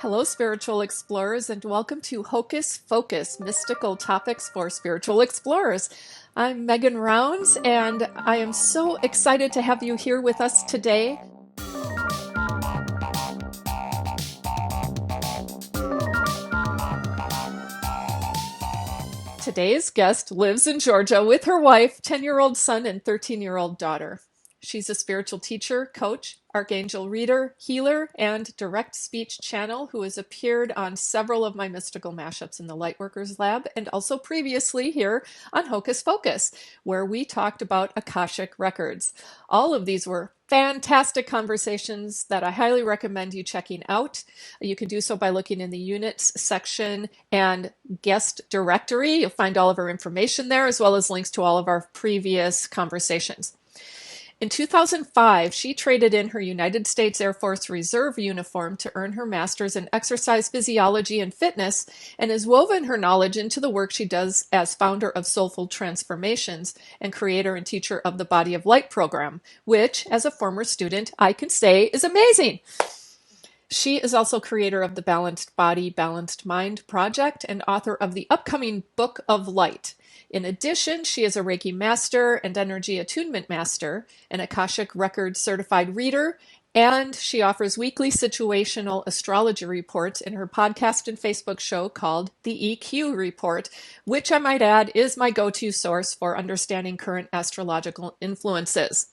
Hello, spiritual explorers, and welcome to Hocus Focus, Mystical Topics for Spiritual Explorers. I'm Megan Rounds, and I am so excited to have you here with us today. Today's guest lives in Georgia with her wife, 10-year-old son, and 13-year-old daughter. She's a spiritual teacher, coach, archangel reader, healer, and direct speech channel who has appeared on several of my mystical mashups in the Lightworkers Lab and also previously here on Hocus Focus, where we talked about Akashic records. All of these were fantastic conversations that I highly recommend you checking out. You can do so by looking in the units section and guest directory. You'll find all of our information there, as well as links to all of our previous conversations. In 2005, she traded in her United States Air Force Reserve uniform to earn her master's in exercise physiology and fitness, and has woven her knowledge into the work she does as founder of Soulful Transformations and creator and teacher of the Body of Light program, which, as a former student, I can say is amazing. She is also creator of the Balanced Body, Balanced Mind project and author of the upcoming Book of Light. In addition, she is a Reiki master and energy attunement master, an Akashic Records certified reader, and she offers weekly situational astrology reports in her podcast and Facebook show called The EQ Report, which I might add is my go-to source for understanding current astrological influences.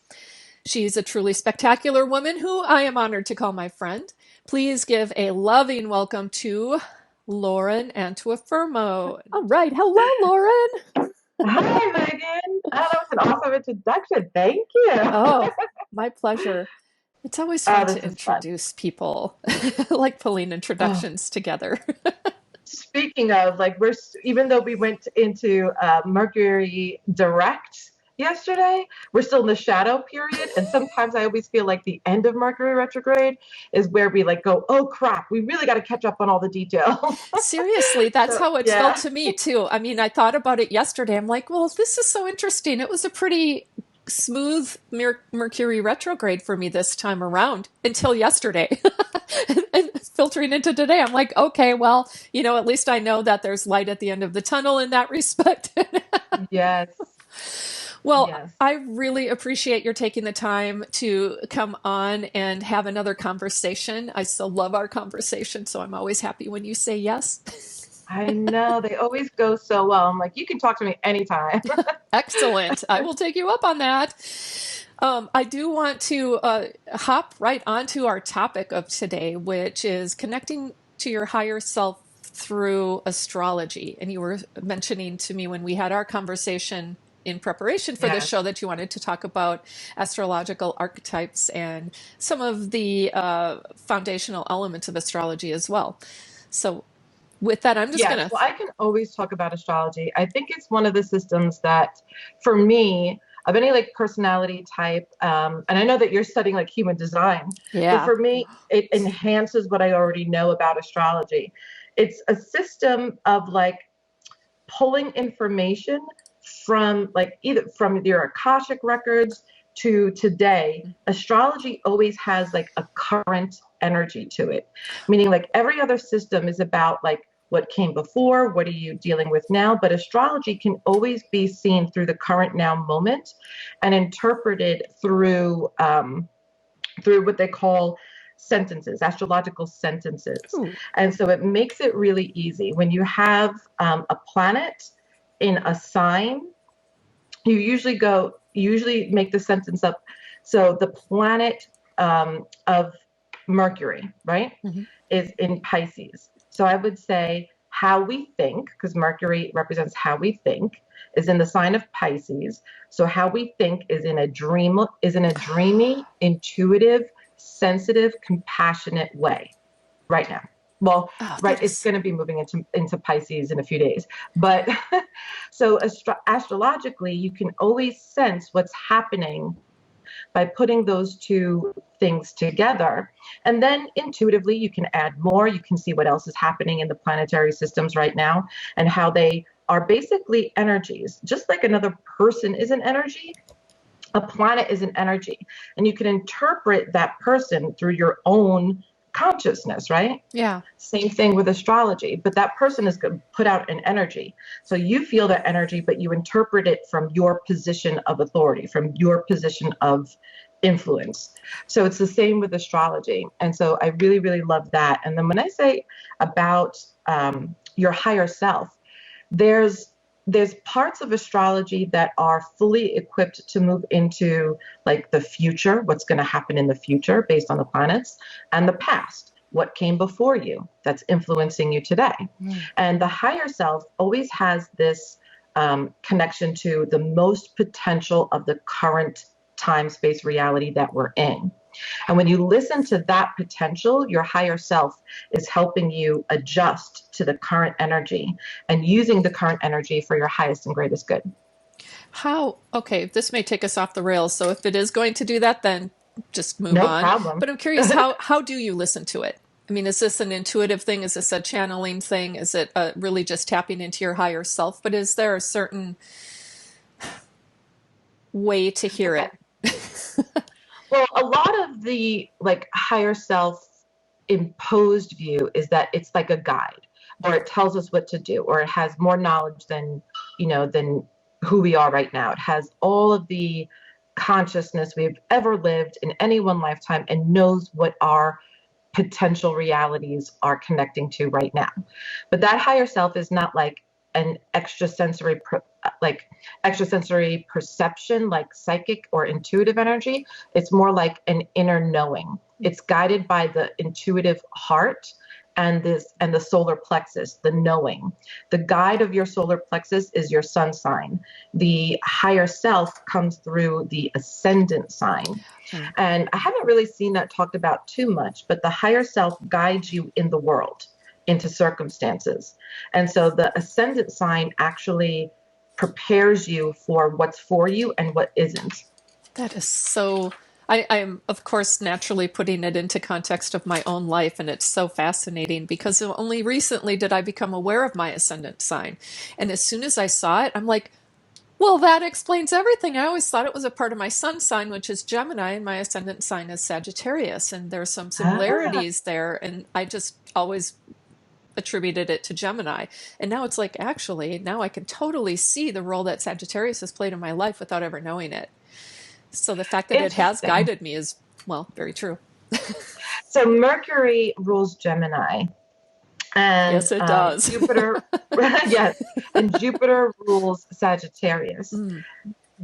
She's a truly spectacular woman who I am honored to call my friend. Please give a loving welcome to Lauren Antuofermo. All right. Hello, Lauren. Hi, Megan. That was an awesome introduction. Thank you. Oh, my pleasure. It's always fun to introduce people, like pulling introductions together. Speaking of, even though we went into Mercury direct yesterday, we're still in the shadow period. And sometimes I always feel like the end of Mercury retrograde is where we go, oh crap, we really got to catch up on all the details. Seriously, that's how it felt to me too. I mean, I thought about it yesterday. I'm like, well, this is so interesting. It was a pretty smooth Mercury retrograde for me this time around until yesterday. And filtering into today, I'm like, okay, well, at least I know that there's light at the end of the tunnel in that respect. Yes. Well, yes. I really appreciate your taking the time to come on and have another conversation. I still love our conversation, so I'm always happy when you say yes. I know. They always go so well. I'm like, you can talk to me anytime. Excellent. I will take you up on that. I do want to hop right onto our topic of today, which is connecting to your higher self through astrology. And you were mentioning to me when we had our conversation in preparation for this show that you wanted to talk about astrological archetypes and some of the foundational elements of astrology as well. So with that, I'm just going to... Well, I can always talk about astrology. I think it's one of the systems that, for me, of any personality type, and I know that you're studying human design, but for me, it enhances what I already know about astrology. It's a system of pulling information from either from your Akashic records to today. Astrology always has a current energy to it, meaning every other system is about what came before, what are you dealing with now, but astrology can always be seen through the current now moment and interpreted through what they call sentences, astrological sentences. And so it makes it really easy. When you have a planet in a sign, you usually make the sentence up. So the planet of Mercury, right, is in Pisces. So I would say how we think, because Mercury represents how we think, is in the sign of Pisces. So how we think is in a dreamy, intuitive, sensitive, compassionate way right now. Well, it's going to be moving into Pisces in a few days. But so astrologically, you can always sense what's happening by putting those two things together. And then intuitively, you can add more. You can see what else is happening in the planetary systems right now and how they are basically energies. Just like another person is an energy, a planet is an energy. And you can interpret that person through your own consciousness, right? Yeah. Same thing with astrology, but that person is going to put out an energy. So you feel that energy, but you interpret it from your position of authority, from your position of influence. So it's the same with astrology. And so I really, really love that. And then when I say about your higher self, there's parts of astrology that are fully equipped to move into like the future, what's going to happen in the future based on the planets, and the past, what came before you that's influencing you today. And the higher self always has this connection to the most potential of the current time space reality that we're in. And when you listen to that potential, your higher self is helping you adjust to the current energy and using the current energy for your highest and greatest good. Okay, this may take us off the rails. So if it is going to do that, then just move No on. problem. But I'm curious, how do you listen to it? I mean, is this an intuitive thing? Is this a channeling thing? Is it really just tapping into your higher self? But is there a certain way to hear it? Well, a lot of the like higher self imposed view is that it's like a guide, or it tells us what to do, or it has more knowledge than, than who we are right now. It has all of the consciousness we've ever lived in any one lifetime and knows what our potential realities are connecting to right now. But that higher self is not like an extrasensory perception, like psychic or intuitive energy. It's more like an inner knowing. It's guided by the intuitive heart and the solar plexus, the knowing. The guide of your solar plexus is your sun sign. The higher self comes through the ascendant sign. And I haven't really seen that talked about too much, but the higher self guides you in the world, into circumstances. And so the ascendant sign actually prepares you for what's for you and what isn't. That is so... I'm, of course, naturally putting it into context of my own life, and it's so fascinating because only recently did I become aware of my ascendant sign. And as soon as I saw it, I'm like, well, that explains everything. I always thought it was a part of my sun sign, which is Gemini, and my ascendant sign is Sagittarius, and there's some similarities there, and I just always attributed it to Gemini. And now it's like, actually, now I can totally see the role that Sagittarius has played in my life without ever knowing it. So the fact that it has guided me is, well, very true. So Mercury rules Gemini. And yes, it does. Jupiter, yes, and Jupiter rules Sagittarius.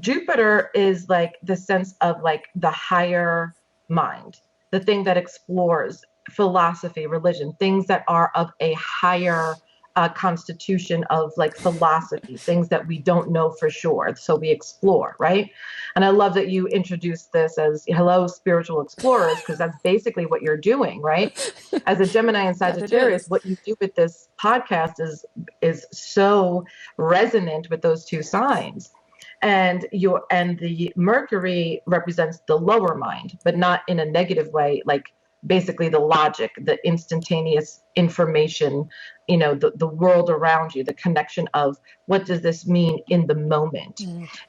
Jupiter is like the sense of like the higher mind, the thing that explores philosophy, religion, things that are of a higher constitution of like philosophy, things that we don't know for sure. So we explore, right? And I love that you introduced this as hello, spiritual explorers, because that's basically what you're doing, right? As a Gemini and Sagittarius, what you do with this podcast is so resonant with those two signs. And the Mercury represents the lower mind, but not in a negative way, like basically the logic, the instantaneous information, the world around you, the connection of what does this mean in the moment.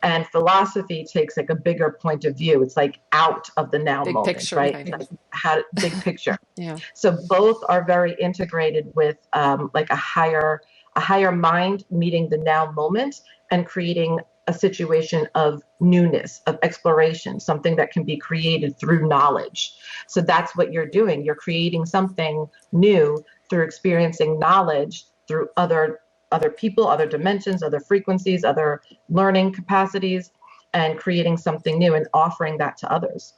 And philosophy takes like a bigger point of view. It's like out of the now big moment, picture, right? kind of. Like big picture. Yeah. So both are very integrated with like a higher mind meeting the now moment and creating a situation of newness, of exploration, something that can be created through knowledge. So that's what you're doing. You're creating something new through experiencing knowledge through other people, other dimensions, other frequencies, other learning capacities, and creating something new and offering that to others,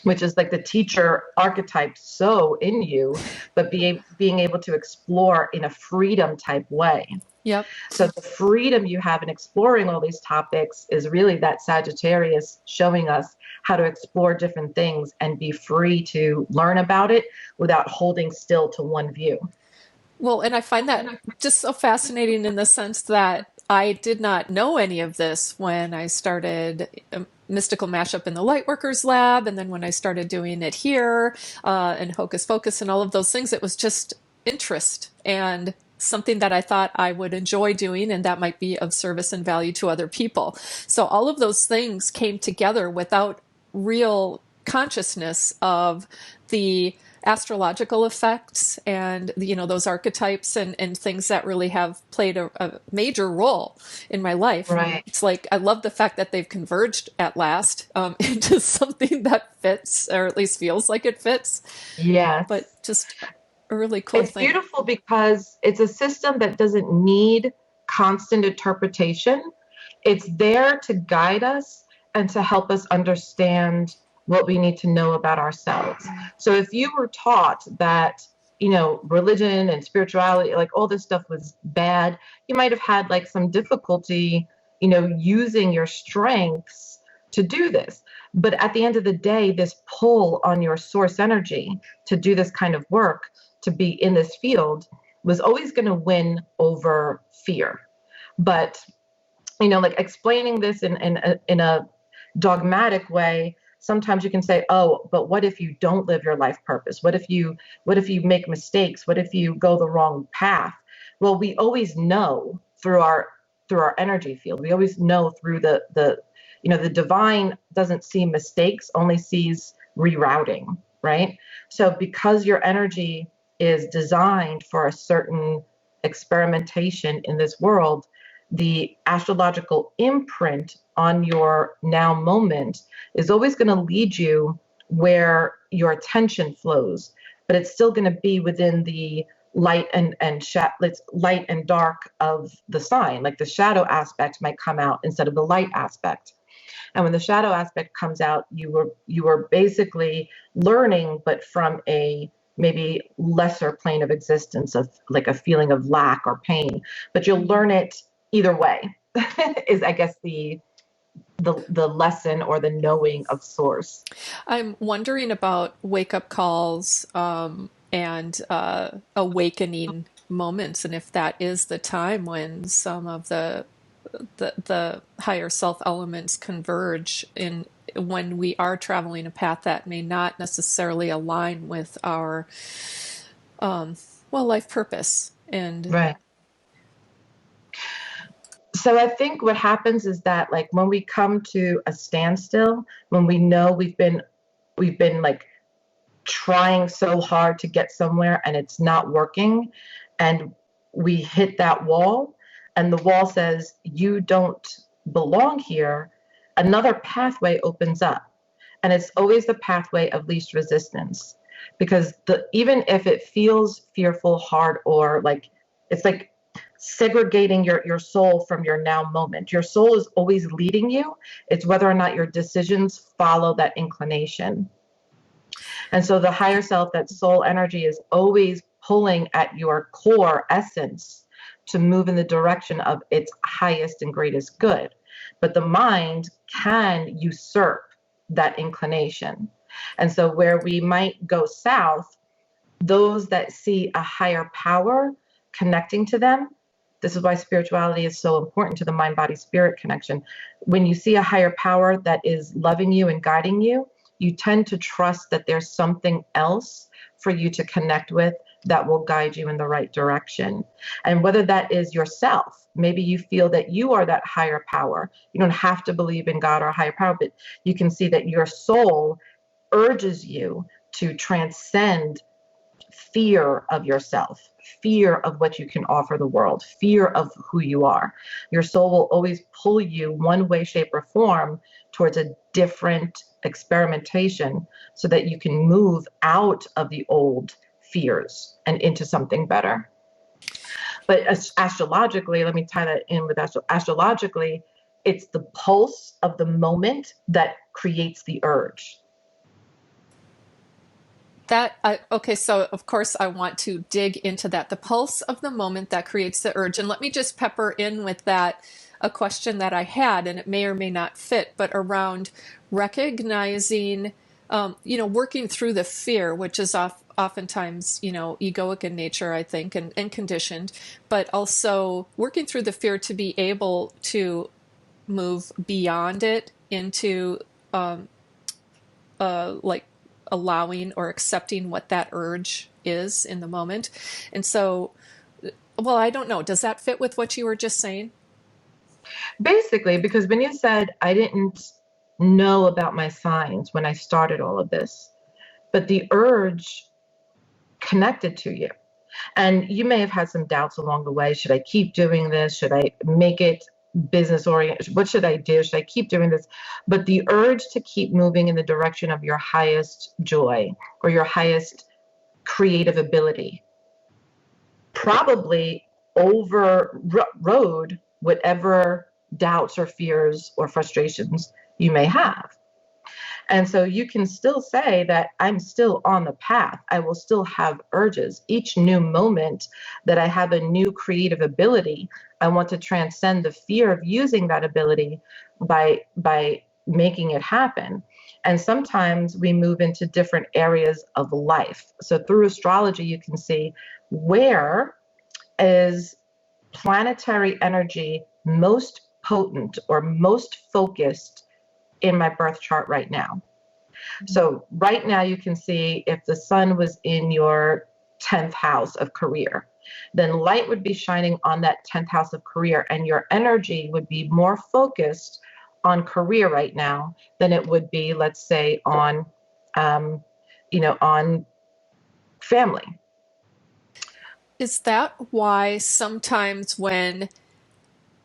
which is like the teacher archetype so in you, but being able to explore in a freedom type way. Yep. So the freedom you have in exploring all these topics is really that Sagittarius showing us how to explore different things and be free to learn about it without holding still to one view. Well, and I find that just so fascinating in the sense that I did not know any of this when I started Mystical Mashup in the Lightworkers Lab, and then when I started doing it here and Hocus Pocus and all of those things, it was just interest and something that I thought I would enjoy doing and that might be of service and value to other people. So all of those things came together without real consciousness of the astrological effects and, those archetypes and things that really have played a major role in my life. Right. It's like, I love the fact that they've converged at last into something that fits, or at least feels like it fits. Yes. But just a really cool It's thing. beautiful because it's a system that doesn't need constant interpretation. It's there to guide us and to help us understand what we need to know about ourselves. So if you were taught that, religion and spirituality, like all this stuff was bad, you might have had like some difficulty, using your strengths to do this. But at the end of the day, this pull on your source energy to do this kind of work, to be in this field, was always going to win over fear. But like explaining this in a dogmatic way, sometimes you can say, oh, but what if you don't live your life purpose? What if you make mistakes? What if you go the wrong path? Well, we always know through our energy field. We always know through the divine doesn't see mistakes, only sees rerouting, right? So because your energy is designed for a certain experimentation in this world, the astrological imprint on your now moment is always going to lead you where your attention flows, but it's still going to be within the light and light and dark of the sign. Like the shadow aspect might come out instead of the light aspect. And when the shadow aspect comes out, you were basically learning, but from a maybe lesser plane of existence, of like a feeling of lack or pain. But you'll learn it either way. Is, I guess, the lesson or the knowing of source. I'm wondering about wake up calls and awakening moments, and if that is the time when some of the higher self elements converge in, when we are traveling a path that may not necessarily align with our life purpose. And right. So I think what happens is that, like, when we come to a standstill, when we know we've been like trying so hard to get somewhere and it's not working, and we hit that wall, and the wall says, you don't belong here, another pathway opens up. And it's always the pathway of least resistance. Because even if it feels fearful, hard, or like, it's like segregating your soul from your now moment. Your soul is always leading you. It's whether or not your decisions follow that inclination. And so the higher self, that soul energy, is always pulling at your core essence to move in the direction of its highest and greatest good. But the mind can usurp that inclination. And so where we might go south, those that see a higher power connecting to them, this is why spirituality is so important to the mind-body-spirit connection. When you see a higher power that is loving you and guiding you, you tend to trust that there's something else for you to connect with that will guide you in the right direction. And whether that is yourself, maybe you feel that you are that higher power. You don't have to believe in God or a higher power, but you can see that your soul urges you to transcend fear of yourself, fear of what you can offer the world, fear of who you are. Your soul will always pull you one way, shape, or form towards a different experimentation so that you can move out of the old fears and into something better. But astrologically, let me tie that in with astrologically, it's the pulse of the moment that creates the urge. Okay, so of course I want to dig into that. The pulse of the moment that creates the urge. And let me just pepper in with that a question that I had, and it may or may not fit, but around recognizing, working through the fear, which is oftentimes, egoic in nature, I think, and conditioned, but also working through the fear to be able to move beyond it into like allowing or accepting what that urge is in the moment. And so, well, I don't know. Does that fit with what you were just saying? Basically, because when you said I didn't know about my signs when I started all of this, but the urge connected to you. And you may have had some doubts along the way. Should I keep doing this? Should I make it business oriented? What should I do? Should I keep doing this? But the urge to keep moving in the direction of your highest joy or your highest creative ability probably overrode whatever doubts or fears or frustrations you may have. And so you can still say that I'm still on the path. I will still have urges. Each new moment that I have a new creative ability, I want to transcend the fear of using that ability by making it happen. And sometimes we move into different areas of life. So through astrology, you can see where is planetary energy most potent or most focused in my birth chart right now. So right now you can see if the sun was in your 10th house of career, then light would be shining on that 10th house of career, and your energy would be more focused on career right now than it would be, let's say, on, on family. Is that why sometimes when,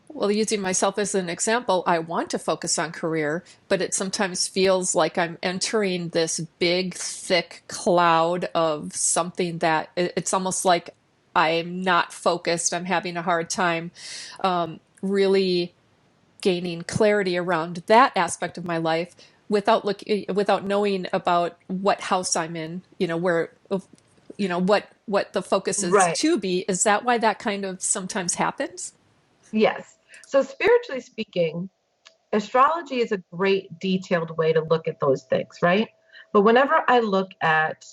well, using myself as an example, I want to focus on career, but it sometimes feels like I'm entering this big, thick cloud of something that it's almost like I'm not focused. I'm having a hard time really gaining clarity around that aspect of my life without knowing about what house I'm in, where what the focus is Right. to be. Is that why that kind of sometimes happens? Yes. So spiritually speaking, astrology is a great detailed way to look at those things, right? But whenever I look at,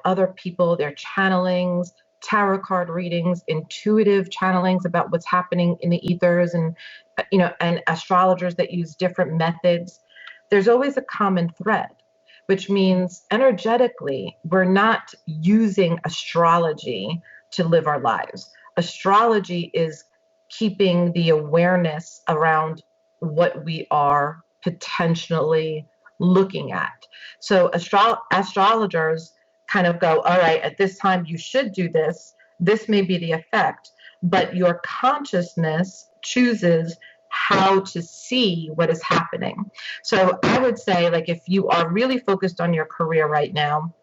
other people, their channelings, tarot card readings, intuitive channelings about what's happening in the ethers and, and astrologers that use different methods, there's always a common thread, which means energetically, we're not using astrology to live our lives. Astrology is keeping the awareness around what we are potentially looking at. So astrologers kind of go, all right, at this time you should do this. This may be the effect, but your consciousness chooses how to see what is happening. So I would say, like, if you are really focused on your career right now,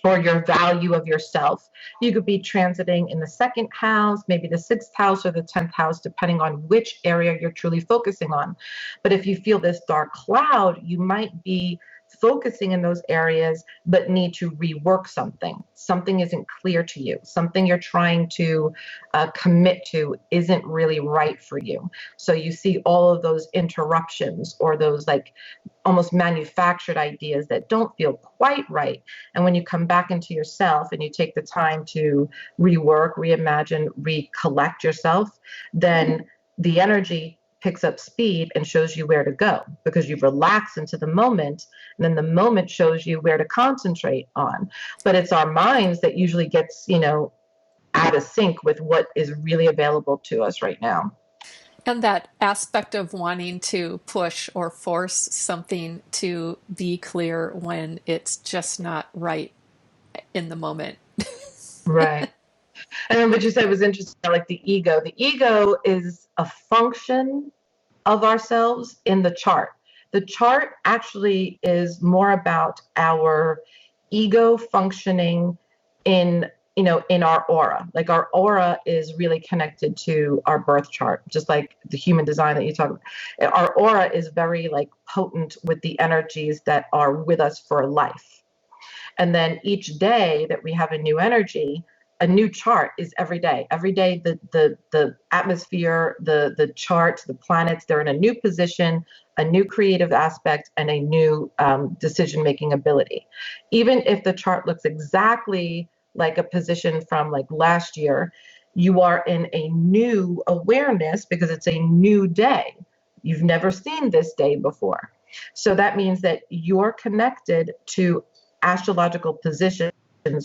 or your value of yourself, you could be transiting in the second house, maybe the sixth house or the 10th house, depending on which area you're truly focusing on. But if you feel this dark cloud, you might be focusing in those areas, but need to rework something. Something isn't clear to you. Something you're trying to commit to isn't really right for you. So you see all of those interruptions or those like almost manufactured ideas that don't feel quite right. And when you come back into yourself and you take the time to rework, reimagine, recollect yourself, then the energy picks up speed and shows you where to go because you've relaxed into the moment, and then the moment shows you where to concentrate on. But it's our minds that usually gets, out of sync with what is really available to us right now. And that aspect of wanting to push or force something to be clear when it's just not right in the moment. Right. And then what you said was interesting, like the ego. The ego is a function of ourselves in the chart. The chart actually is more about our ego functioning in our aura. Like our aura is really connected to our birth chart, just like the human design that you talk about. Our aura is very like potent with the energies that are with us for life. And then each day that we have a new energy, a new chart is every day. Every day, the atmosphere, the charts, the planets, they're in a new position, a new creative aspect, and a new decision-making ability. Even if the chart looks exactly like a position from like last year, you are in a new awareness because it's a new day. You've never seen this day before. So that means that you're connected to astrological positions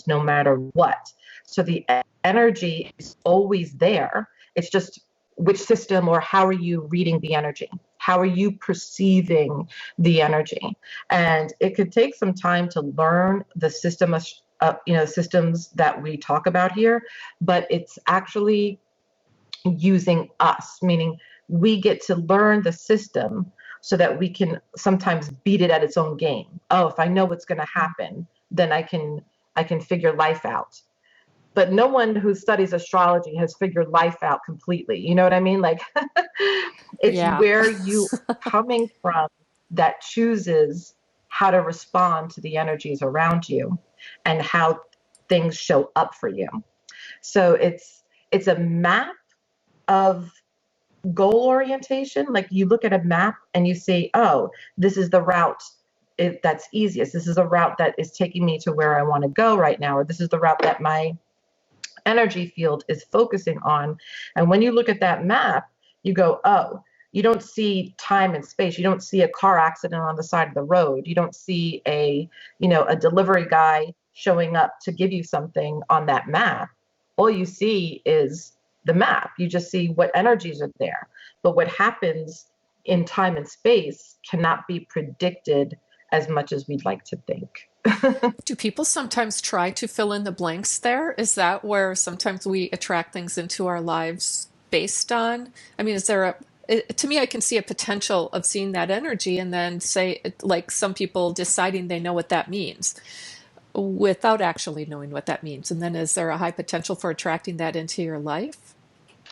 no matter what. So the energy is always there. It's just which system or how are you reading the energy? How are you perceiving the energy? And it could take some time to learn the system systems that we talk about here, but it's actually using us, meaning we get to learn the system so that we can sometimes beat it at its own game. Oh, if I know what's going to happen, then I can figure life out. But no one who studies astrology has figured life out completely. You know what I mean? Like it's where you are coming from that chooses how to respond to the energies around you and how things show up for you. So it's a map of goal orientation. Like you look at a map and you see, oh, this is the route that's easiest. This is a route that is taking me to where I want to go right now, or this is the route that my energy field is focusing on. And when you look at that map, you go, oh, you don't see time and space. You don't see a car accident on the side of the road. You don't see a delivery guy showing up to give you something on that map. All you see is the map. You just see what energies are there. But what happens in time and space cannot be predicted as much as we'd like to think. Do people sometimes try to fill in the blanks there? Is that where sometimes we attract things into our lives based on? I mean, is there to me, I can see a potential of seeing that energy and then say, like some people deciding they know what that means without actually knowing what that means. And then is there a high potential for attracting that into your life?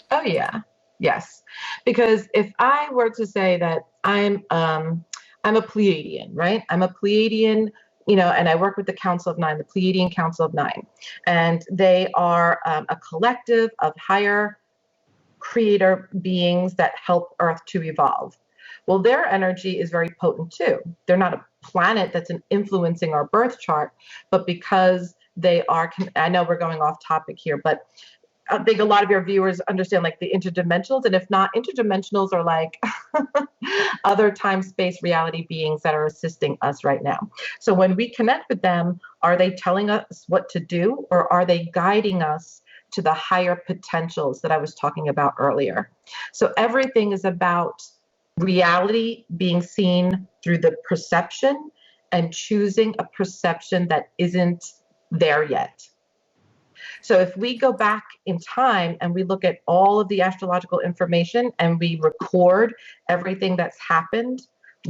Oh yeah. Yes. Because if I were to say that I'm a Pleiadian, right? I'm a Pleiadian, and I work with the Council of Nine, the Pleiadian Council of Nine, and they are a collective of higher creator beings that help Earth to evolve. Well, their energy is very potent too. They're not a planet that's influencing our birth chart, but because they are, I know we're going off topic here, but I think a lot of your viewers understand like the interdimensionals, and if not, interdimensionals are like other time, space, reality beings that are assisting us right now. So when we connect with them, are they telling us what to do, or are they guiding us to the higher potentials that I was talking about earlier? So everything is about reality being seen through the perception and choosing a perception that isn't there yet. So if we go back in time and we look at all of the astrological information and we record everything that's happened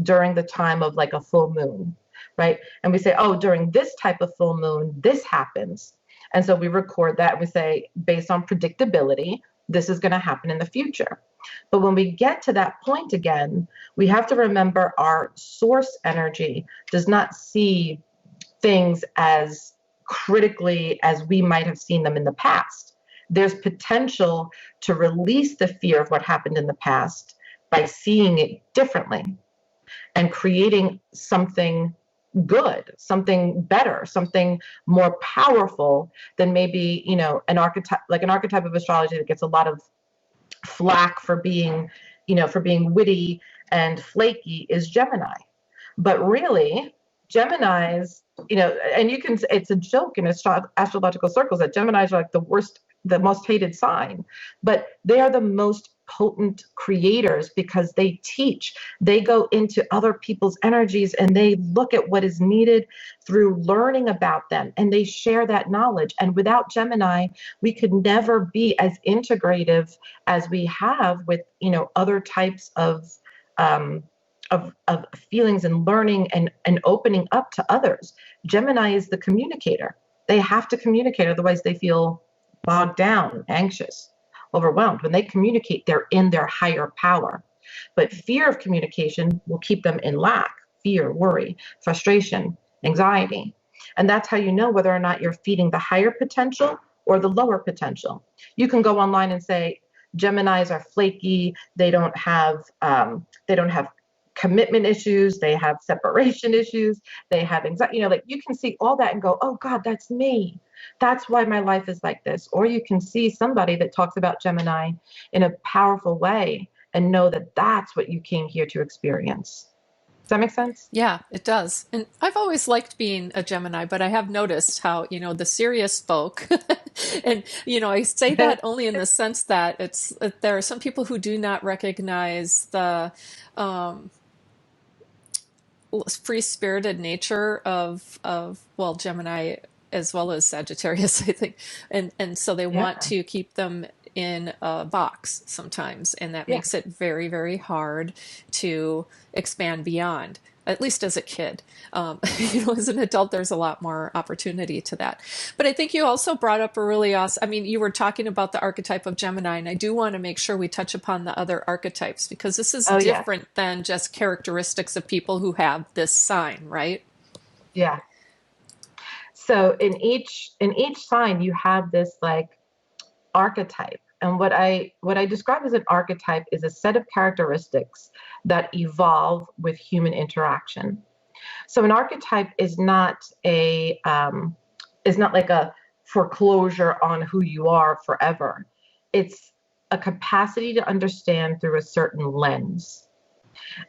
during the time of like a full moon, right? And we say, oh, during this type of full moon, this happens. And so we record that. We say, based on predictability, this is going to happen in the future. But when we get to that point again, we have to remember our source energy does not see things as critically as we might have seen them in the past. There's potential to release the fear of what happened in the past by seeing it differently and creating something good, something better, something more powerful than maybe, an archetype of astrology that gets a lot of flack for being witty and flaky is Gemini. But really, Geminis, and it's a joke in astrological circles that Geminis are like the most hated sign, but they are the most potent creators because they teach, they go into other people's energies and they look at what is needed through learning about them and they share that knowledge. And without Gemini, we could never be as integrative as we have with, other types of feelings and learning and opening up to others. Gemini is the communicator. They have to communicate, otherwise they feel bogged down, anxious, overwhelmed. When they communicate, they're in their higher power. But fear of communication will keep them in lack, fear, worry, frustration, anxiety. And that's how you know whether or not you're feeding the higher potential or the lower potential. You can go online and say, Geminis are flaky, they don't have commitment issues, they have separation issues, they have anxiety, like you can see all that and go, oh God, that's me. That's why my life is like this. Or you can see somebody that talks about Gemini in a powerful way and know that that's what you came here to experience. Does that make sense? Yeah, it does. And I've always liked being a Gemini, but I have noticed how, the serious folk, and, I say that only in the sense that there are some people who do not recognize the free-spirited nature of well, Gemini as well as Sagittarius, I think. And so they want to keep them in a box sometimes, and that makes it very, very hard to expand beyond, at least as a kid. As an adult, there's a lot more opportunity to that. But I think you also brought up a really awesome, I mean, you were talking about the archetype of Gemini, and I do want to make sure we touch upon the other archetypes, because this is different than just characteristics of people who have this sign, right? Yeah. So in each sign, you have this like archetype. And what I describe as an archetype is a set of characteristics that evolve with human interaction. So an archetype is not like a foreclosure on who you are forever. It's a capacity to understand through a certain lens.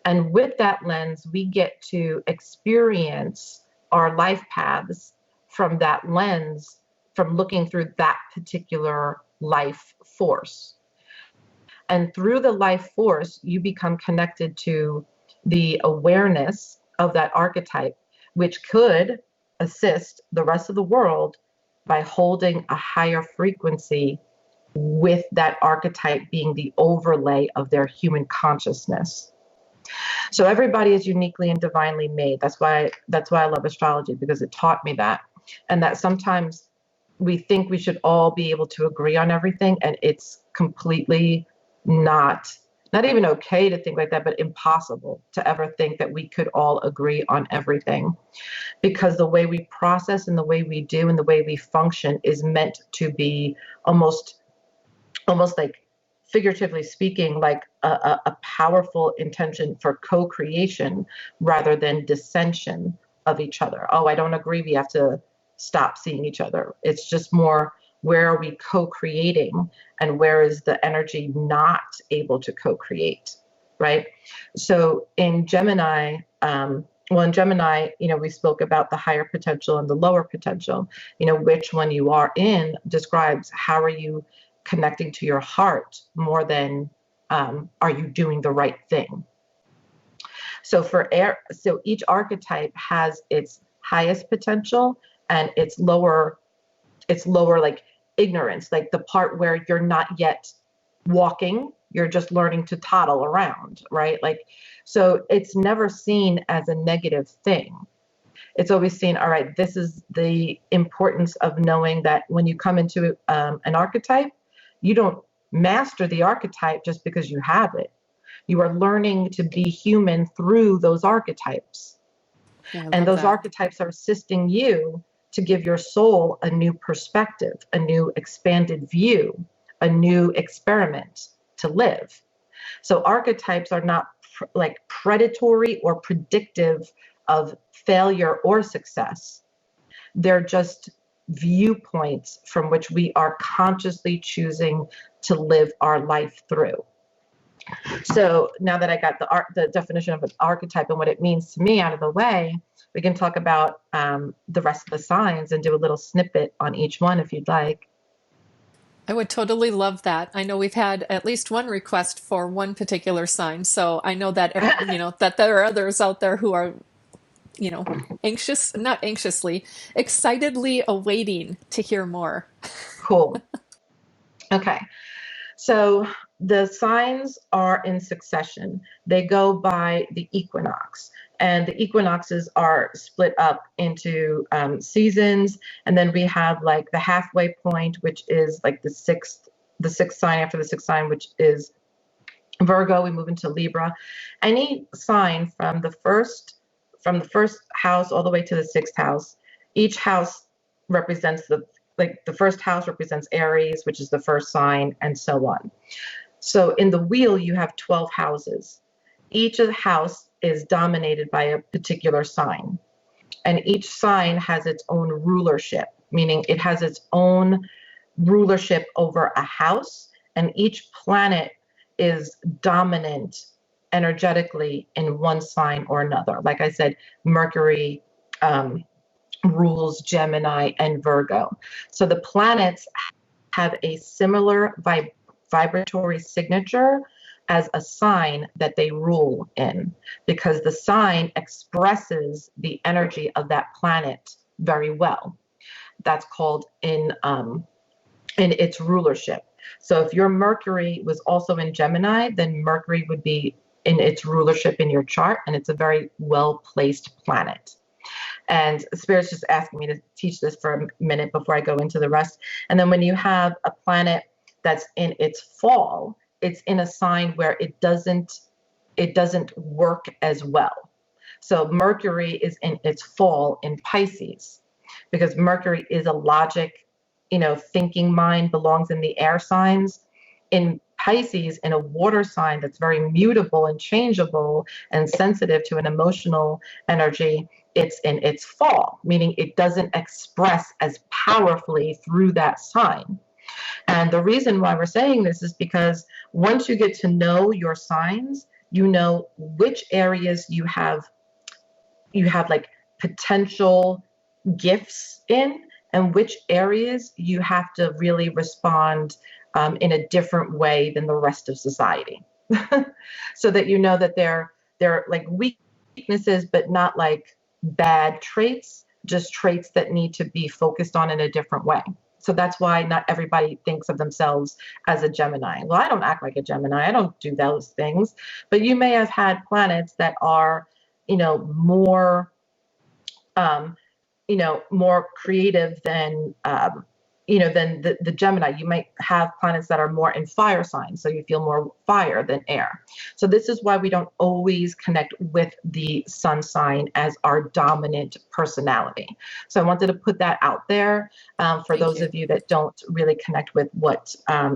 And with that lens, we get to experience our life paths from that lens, from looking through that particular life force. And through the life force, you become connected to the awareness of that archetype, which could assist the rest of the world by holding a higher frequency with that archetype being the overlay of their human consciousness. So everybody is uniquely and divinely made. That's why I love astrology, because it taught me that. And that sometimes we think we should all be able to agree on everything, and it's completely not even okay to think like that, but impossible to ever think that we could all agree on everything, because the way we process and the way we do and the way we function is meant to be almost like, figuratively speaking, like a powerful intention for co-creation rather than dissension of each other. Oh, I don't agree, we have to stop seeing each other. It's just more, where are we co-creating, and where is the energy not able to co-create, right? So in Gemini, we spoke about the higher potential and the lower potential. Which one you are in describes how are you connecting to your heart more than are you doing the right thing. So so each archetype has its highest potential and its lower like ignorance, like the part where you're not yet walking, you're just learning to toddle around, right? Like, so it's never seen as a negative thing. It's always seen, all right, this is the importance of knowing that when you come into an archetype, you don't master the archetype just because you have it. You are learning to be human through those archetypes. And those archetypes are assisting you to give your soul a new perspective, a new expanded view, a new experiment to live. So archetypes are not like predatory or predictive of failure or success. They're just viewpoints from which we are consciously choosing to live our life through. So now that I got the definition of an archetype and what it means to me out of the way, we can talk about the rest of the signs and do a little snippet on each one if you'd like. I would totally love that. I know we've had at least one request for one particular sign, so I know that that there are others out there who are not anxiously, excitedly awaiting to hear more. Cool. Okay. So the signs are in succession. They go by the equinox, and the equinoxes are split up into seasons. And then we have like the halfway point, which is like the sixth sign after the sixth sign, which is Virgo. We move into Libra. Any sign from the first house all the way to the sixth house, each house represents the first house represents Aries, which is the first sign, and so on. So in the wheel, you have 12 houses. Each of the house is dominated by a particular sign. And each sign has its own rulership, meaning it has its own rulership over a house, and each planet is dominant energetically in one sign or another. Like I said, Mercury rules Gemini and Virgo. So the planets have a similar vibratory signature as a sign that they rule in, because the sign expresses the energy of that planet very well. that's called in its rulership. So if your Mercury was also in Gemini, then Mercury would be in its rulership in your chart, and it's a very well-placed planet. And Spirit's just asking me to teach this for a minute before I go into the rest. And then when you have a planet that's in its fall, it's in a sign where it doesn't work as well. So Mercury is in its fall in Pisces, because Mercury is a logic, thinking mind, belongs in the air signs. In Pisces, in a water sign that's very mutable and changeable and sensitive to an emotional energy, it's in its fall, meaning it doesn't express as powerfully through that sign. And the reason why we're saying this is because once you get to know your signs, you know which areas you have like potential gifts in, and which areas you have to really respond in a different way than the rest of society. So that you know that they're like weaknesses, but not like bad traits, just traits that need to be focused on in a different way. So that's why not everybody thinks of themselves as a Gemini. Well, I don't act like a Gemini. I don't do those things. But you may have had planets that are, more more creative than than the Gemini. You might have planets that are more in fire signs, so you feel more fire than air. So this is why we don't always connect with the sun sign as our dominant personality. So I wanted to put that out there for those of you that don't really connect with what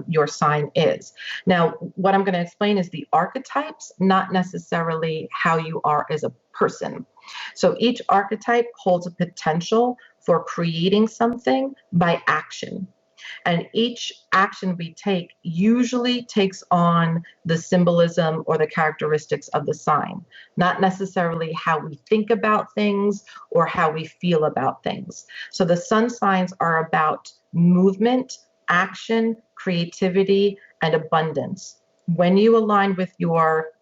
your sign is. Now, what I'm going to explain is the archetypes, not necessarily how you are as a person. So each archetype holds a potential for creating something by action. And each action we take usually takes on the symbolism or the characteristics of the sign, not necessarily how we think about things or how we feel about things. So the sun signs are about movement, action, creativity, and abundance. When you align with your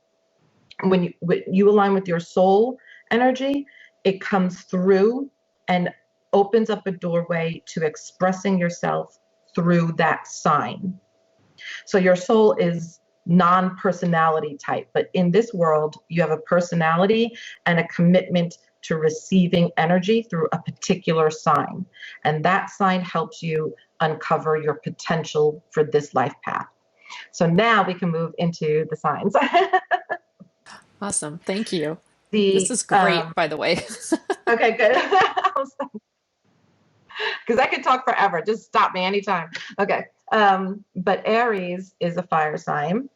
soul energy, it comes through and opens up a doorway to expressing yourself through that sign. So your soul is non-personality type, but in this world, you have a personality and a commitment to receiving energy through a particular sign. And that sign helps you uncover your potential for this life path. So now we can move into the signs. Awesome. Thank you. This is great, by the way. Okay, good. Because I could talk forever. Just stop me anytime. Okay. But Aries is a fire sign.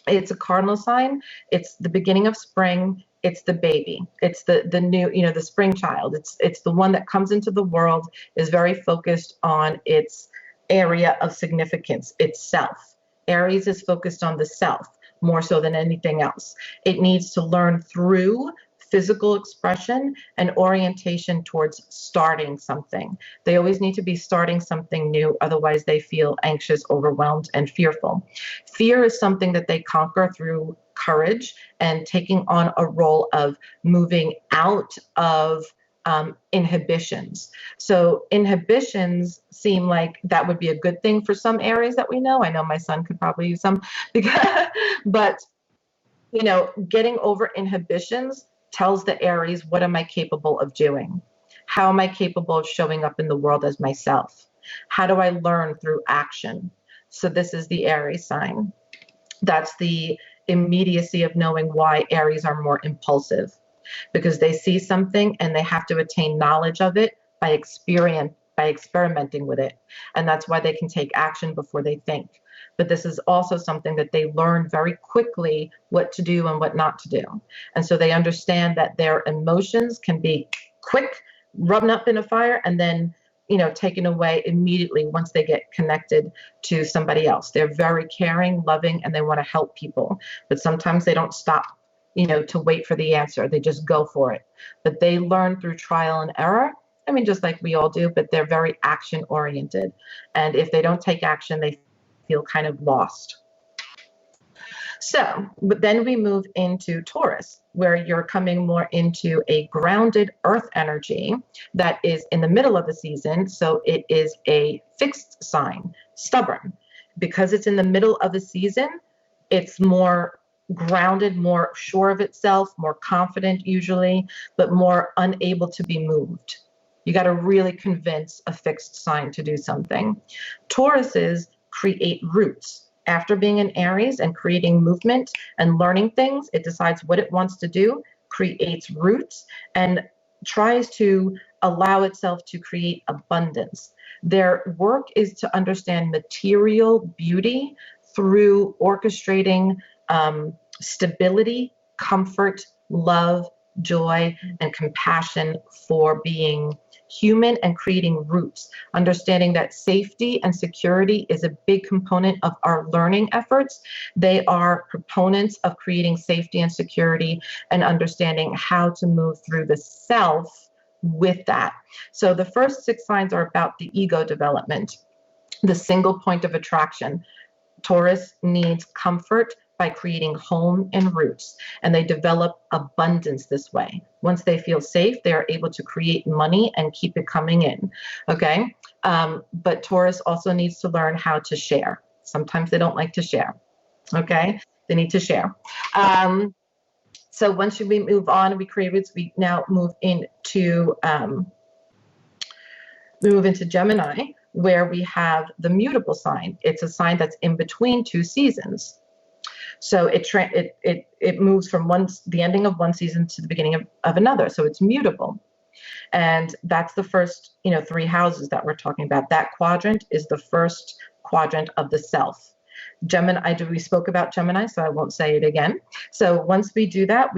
It's a cardinal sign. It's the beginning of spring. It's the baby. It's the new, the spring child. It's the one that comes into the world, is very focused on its area of significance, itself. Aries is focused on the self more so than anything else. It needs to learn through physical expression and orientation towards starting something. They always need to be starting something new, otherwise they feel anxious, overwhelmed, and fearful. Fear is something that they conquer through courage and taking on a role of moving out of inhibitions. So inhibitions seem like that would be a good thing for some areas that we know. I know my son could probably use some, but getting over inhibitions tells the Aries, what am I capable of doing? How am I capable of showing up in the world as myself? How do I learn through action? So this is the Aries sign. That's the immediacy of knowing why Aries are more impulsive, because they see something and they have to attain knowledge of it by experimenting with it. And that's why they can take action before they think. But this is also something that they learn very quickly what to do and what not to do. And so they understand that their emotions can be quick, rubbed up in a fire, and then, taken away immediately once they get connected to somebody else. They're very caring, loving, and they want to help people. But sometimes they don't stop, to wait for the answer. They just go for it. But they learn through trial and error. I mean, just like we all do, but they're very action oriented. And if they don't take action, they feel kind of lost. So, but then we move into Taurus, where you're coming more into a grounded earth energy that is in the middle of the season. So it is a fixed sign, stubborn. Because it's in the middle of the season, it's more grounded, more sure of itself, more confident usually, but more unable to be moved. You got to really convince a fixed sign to do something. Tauruses create roots. After being in Aries and creating movement and learning things, it decides what it wants to do, creates roots, and tries to allow itself to create abundance. Their work is to understand material beauty through orchestrating stability, comfort, love, joy, and compassion for being human and creating roots, understanding that safety and security is a big component of our learning efforts. They are proponents of creating safety and security and understanding how to move through the self with that. So the first 6 signs are about the ego development, the single point of attraction. Taurus needs comfort by creating home and roots, and they develop abundance this way. Once they feel safe, they are able to create money and keep it coming in. Okay. But Taurus also needs to learn how to share. Sometimes they don't like to share. Okay. They need to share. So once we move on, we create roots, we now move into Gemini, where we have the mutable sign. It's a sign that's in between 2 seasons. So it moves from the ending of one season to the beginning of another. So it's mutable. And that's the first, 3 houses that we're talking about. That quadrant is the first quadrant of the self. Gemini, we spoke about Gemini, so I won't say it again. So once we do that,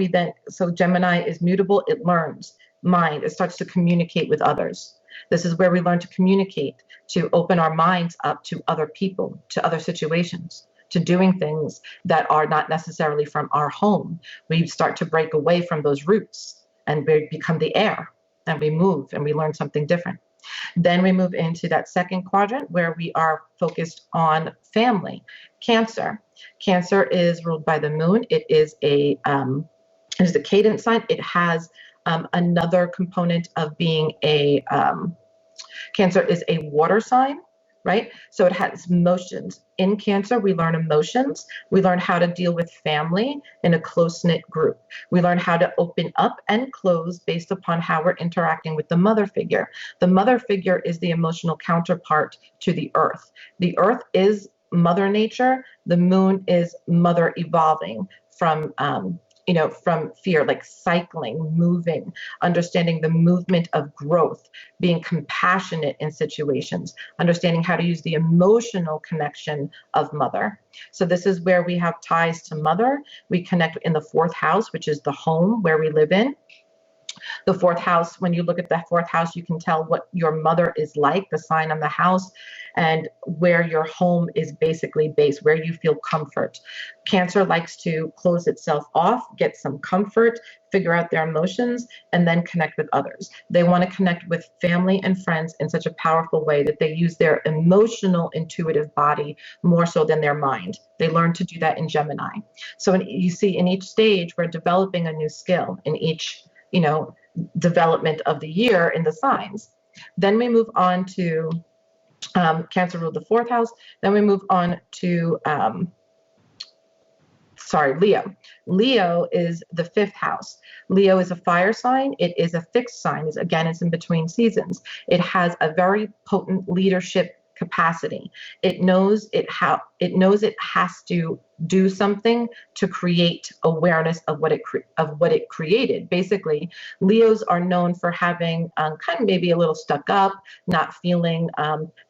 so Gemini is mutable. It learns mind. It starts to communicate with others. This is where we learn to communicate, to open our minds up to other people, to other situations, to doing things that are not necessarily from our home. We start to break away from those roots and we become the air, and we move and we learn something different. Then we move into that second quadrant where we are focused on family. Cancer. Cancer is ruled by the moon. It is the cadence sign. It has another component of being Cancer is a water sign, right? So it has emotions. In Cancer, we learn emotions. We learn how to deal with family in a close-knit group. We learn how to open up and close based upon how we're interacting with the mother figure. The mother figure is the emotional counterpart to the earth. The earth is Mother Nature. The moon is Mother evolving from fear, like cycling, moving, understanding the movement of growth, being compassionate in situations, understanding how to use the emotional connection of mother. So this is where we have ties to mother. We connect in the 4th house, which is the home where we live in. The 4th house, when you look at the 4th house, you can tell what your mother is like, the sign on the house, and where your home is basically based, where you feel comfort. Cancer likes to close itself off, get some comfort, figure out their emotions, and then connect with others. They want to connect with family and friends in such a powerful way that they use their emotional, intuitive body more so than their mind. They learn to do that in Gemini. So you see in each stage, we're developing a new skill in each development of the year in the signs. Then we move on to Cancer ruled the 4th house. Then we move on to Leo. Leo is the 5th house. Leo is a fire sign. It is a fixed sign. It's in between seasons. It has a very potent leadership capacity. It knows it has to do something to create awareness of what it created. Basically, Leos are known for having kind of maybe a little stuck up, not feeling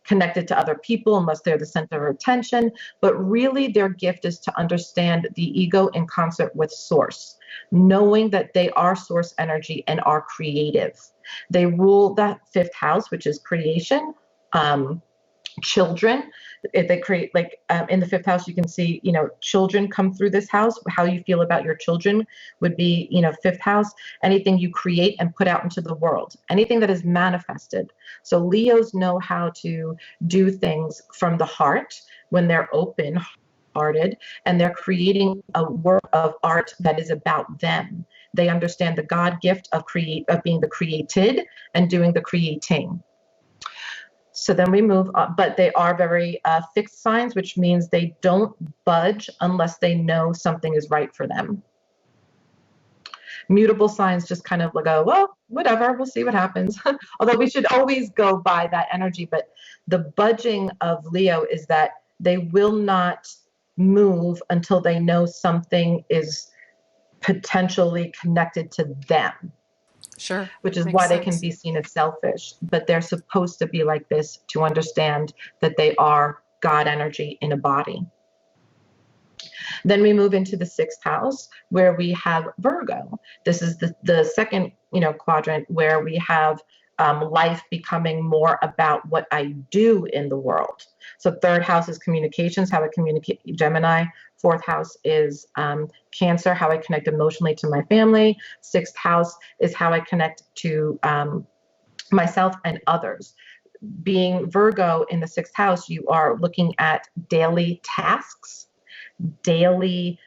connected to other people unless they're the center of attention. But really, their gift is to understand the ego in concert with source, knowing that they are source energy and are creative. They rule that 5th house, which is creation. Children, they create in the 5th house, you can see, children come through this house. How you feel about your children would be, 5th house. Anything you create and put out into the world, anything that is manifested. So Leos know how to do things from the heart when they're open. arted, and they're creating a work of art that is about them. They understand the God gift of being the created and doing the creating. So then we move on, but they are very fixed signs, which means they don't budge unless they know something is right for them. Mutable signs just kind of go, well, whatever, we'll see what happens. Although we should always go by that energy. But the budging of Leo is that they will not move until they know something is potentially connected to them. Sure. Which is why they can be seen as selfish. But they're supposed to be like this to understand that they are God energy in a body. Then we move into the 6th house where we have Virgo. This is the second, quadrant where we have life becoming more about what I do in the world. So 3rd house is communications, how I communicate, Gemini. 4th house is Cancer, how I connect emotionally to my family. 6th house is how I connect to myself and others. Being Virgo in the 6th house, you are looking at daily tasks, daily,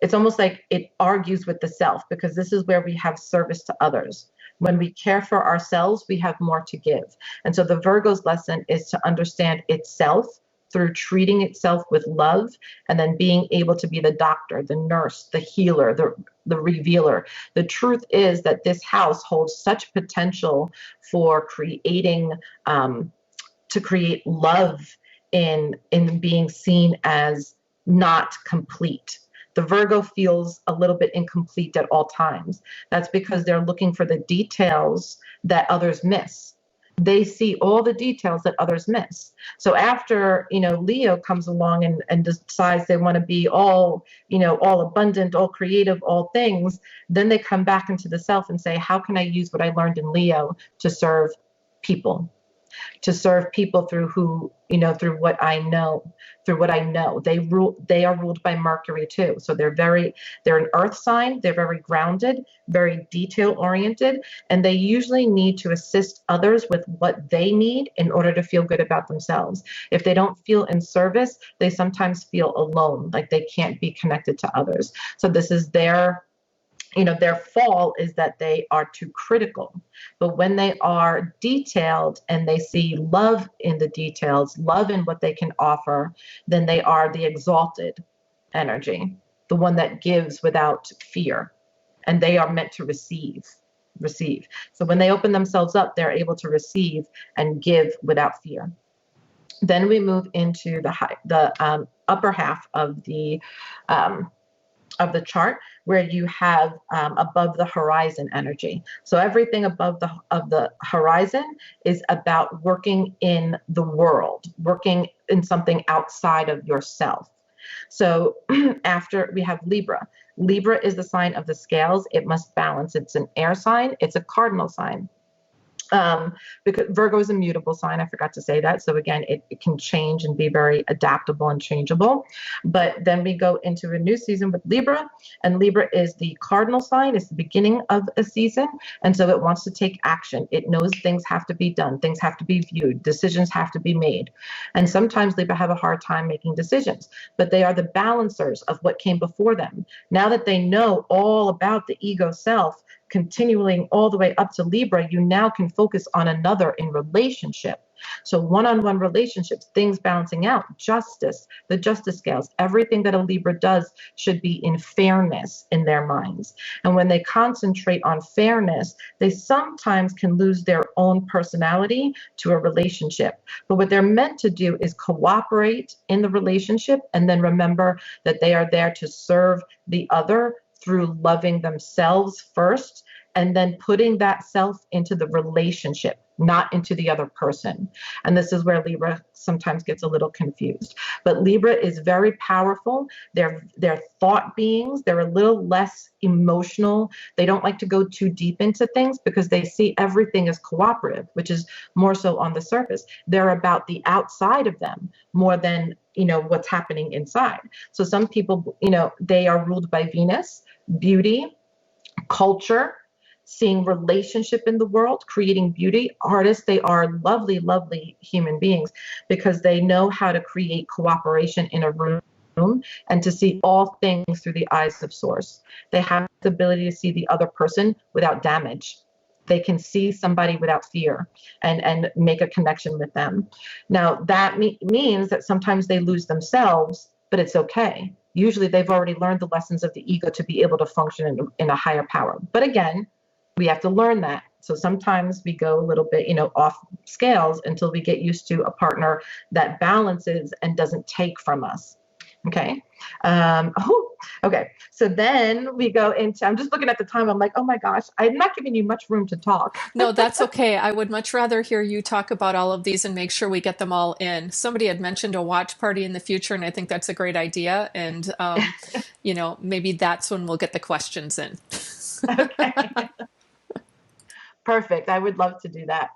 it's almost like it argues with the self, because this is where we have service to others. When we care for ourselves, we have more to give. And so the Virgo's lesson is to understand itself through treating itself with love, and then being able to be the doctor, the nurse, the healer, the revealer. The truth is that this house holds such potential for creating, to create love in being seen as not complete. The Virgo feels a little bit incomplete at all times. That's because they're looking for the details that others miss. They see all the details that others miss. So after, Leo comes along and decides they want to be all abundant, all creative, all things, then they come back into the self and say, how can I use what I learned in Leo to serve people? To serve people through through what I know. They are ruled by Mercury too. So they're an earth sign. They're very grounded, very detail oriented, and they usually need to assist others with what they need in order to feel good about themselves. If they don't feel in service, they sometimes feel alone, like they can't be connected to others. So this is their fall, is that they are too critical. But when they are detailed and they see love in the details, love in what they can offer, then they are the exalted energy, the one that gives without fear. And they are meant to receive. So when they open themselves up, they're able to receive and give without fear. Then we move into the upper half of the chart, where you have above the horizon energy. So everything above the horizon is about working in the world, working in something outside of yourself. So after we have Libra. Libra is the sign of the scales. It must balance. It's an air sign. It's a cardinal sign. Because Virgo is a mutable sign. I forgot to say that. So again, it can change and be very adaptable and changeable. But then we go into a new season with Libra, and Libra is the cardinal sign. It's the beginning of a season. And so it wants to take action. It knows things have to be done. Things have to be viewed. Decisions have to be made. And sometimes Libra have a hard time making decisions, but they are the balancers of what came before them. Now that they know all about the ego self, continuing all the way up to Libra, you now can focus on another in relationship. So one-on-one relationships, things balancing out, justice, the justice scales, everything that a Libra does should be in fairness in their minds. And when they concentrate on fairness, they sometimes can lose their own personality to a relationship. But what they're meant to do is cooperate in the relationship, and then remember that they are there to serve the other through loving themselves first, and then putting that self into the relationship, not into the other person. And this is where Libra sometimes gets a little confused. But Libra is very powerful. They're thought beings. They're a little less emotional. They don't like to go too deep into things because they see everything as cooperative, which is more so on the surface. They're about the outside of them more than what's happening inside. So some people, they are ruled by Venus, beauty, culture, seeing relationship in the world, creating beauty. Artists, they are lovely, lovely human beings because they know how to create cooperation in a room and to see all things through the eyes of source. They have the ability to see the other person without damage. They can see somebody without fear and make a connection with them. Now, that means that sometimes they lose themselves, but it's okay. Usually they've already learned the lessons of the ego to be able to function in a higher power. But again, we have to learn that. So sometimes we go a little bit, off scales until we get used to a partner that balances and doesn't take from us. Okay. Okay. So then we go into, I'm just looking at the time. I'm like, oh my gosh, I'm not giving you much room to talk. No, that's okay. I would much rather hear you talk about all of these and make sure we get them all in. Somebody had mentioned a watch party in the future, and I think that's a great idea. And, maybe that's when we'll get the questions in. Okay. Perfect. I would love to do that.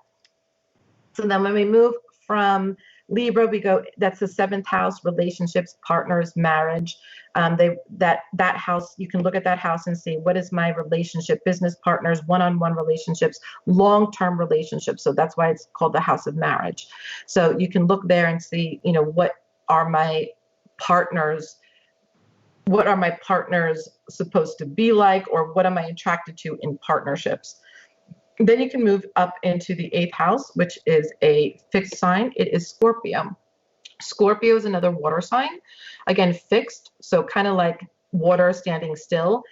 So then when we move from Libra, we go, that's the 7th house, relationships, partners, marriage. That house, you can look at that house and see, what is my relationship, business partners, one-on-one relationships, long-term relationships. So that's why it's called the house of marriage. So you can look there and see, what are my partners supposed to be like, or what am I attracted to in partnerships? Then you can move up into the 8th house, which is a fixed sign. It is Scorpio. Scorpio is another water sign. Again, fixed, so kind of like water standing still.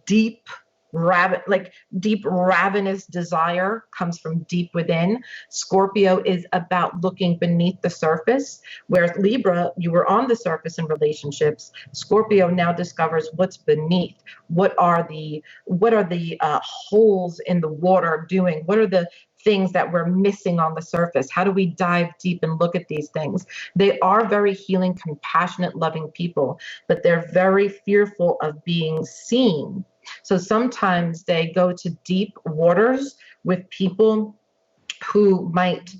Deep ravenous desire comes from deep within. Scorpio is about looking beneath the surface, whereas Libra, you were on the surface in relationships. Scorpio now discovers what's beneath. What are the holes in the water doing? What are the things that we're missing on the surface? How do we dive deep and look at these things? They are very healing, compassionate, loving people, but they're very fearful of being seen. So sometimes they go to deep waters with people who might